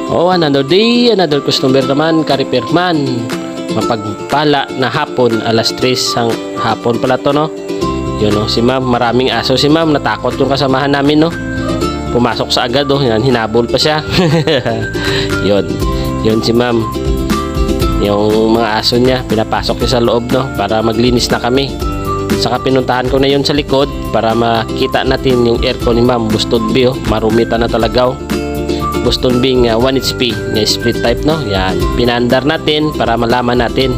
Oh, another day, another customer naman, ka-repairman. Mapagpala na hapon, alas 3 ang hapon pala to, no? Yun, no? Si ma'am, maraming aso si ma'am, natakot yung kasamahan namin, no? Pumasok sa agad, oh, yan, hinabol pa siya. Yun si ma'am. Yung mga aso niya, pinapasok niya sa loob, no? Para maglinis na kami. Saka pinuntahan ko na yun sa likod para makita natin yung aircon ni ma'am. Busted B, oh, marumita na talaga, oh. Boston Bing 1 HP na split type, no? Yan, pinandar natin para malaman natin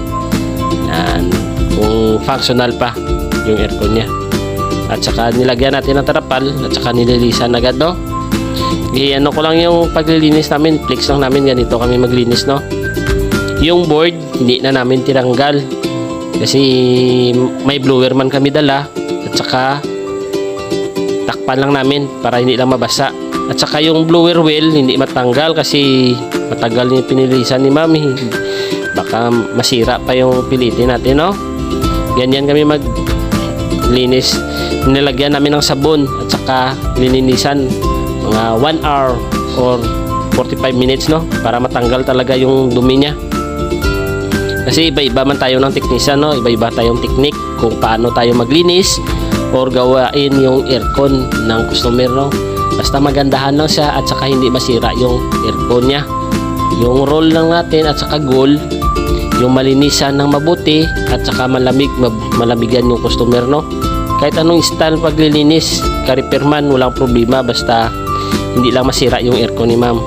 yan, kung functional pa yung aircon niya. At saka nilagyan natin ng tarapal at saka nililisan agad, no? Ano ko lang yung paglilinis namin, flex lang namin, ganito kami maglinis, no? Yung board hindi na namin tinanggal kasi may blower man kami dala at saka takpan lang namin para hindi lang mabasa. At saka yung blower wheel hindi matanggal kasi matagal yung pinilisan ni mami. Baka masira pa yung pilitin natin, no? Ganyan kami maglinis. Nilagyan namin ng sabon at saka lininisan mga 1 hour or 45 minutes, no? Para matanggal talaga yung dumi niya. Kasi iba-iba man tayo ng teknisyan, no? Iba-iba tayong teknik kung paano tayo maglinis or gawain yung aircon ng customer, no? Basta magandahan lang siya at saka hindi masira yung aircon niya. Yung roll lang natin at saka goal, yung malinisan ng mabuti at saka malamigan yung customer, no? Kahit anong style paglilinis, ka-repairman, walang problema basta hindi lang masira yung aircon ni ma'am.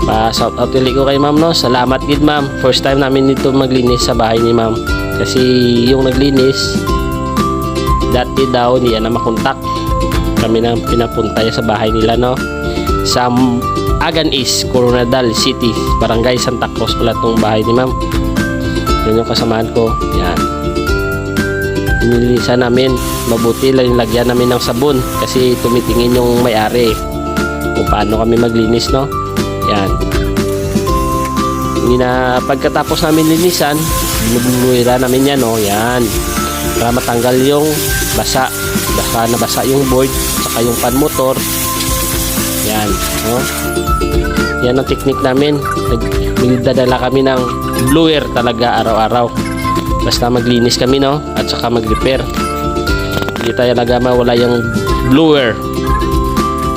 Pa-shout out ulit ko kay ma'am, no? Salamat gid ma'am. First time namin dito maglinis sa bahay ni ma'am. Kasi yung naglinis dati daw hindi na makontak. Kami na pinapunta sa bahay nila, no? Sa Agan East, Coronadal City, Barangay Santa Cruz pala itong bahay ni ma'am. Yun yung kasamahan ko. Yan. Nililisan namin. Mabuti lang lagyan namin ng sabon kasi tumitingin yung may-ari kung paano kami maglinis, no? Yan. Pagkatapos namin linisan, binubuluira namin yan, no? Yan. Para matanggal yung basa. Baka nabasa yung board saka yung pan motor. Yan, no? Yan ang technique namin. Nagdadala kami ng blower talaga araw-araw. Basta maglinis kami, no? At saka mag-repair. Hindi tayo talaga mawala yung blower.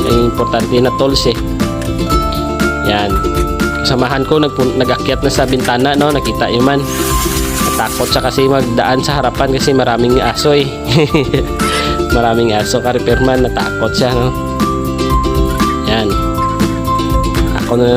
Yung importante na tools, eh. Yan. Kasamahan ko nag-akyat na sa bintana, no? Nakita yun man. Natakot siya kasi magdaan sa harapan kasi maraming aso, eh. Maraming aso, ka-repairman, natakot siya, no? Yan. Ako na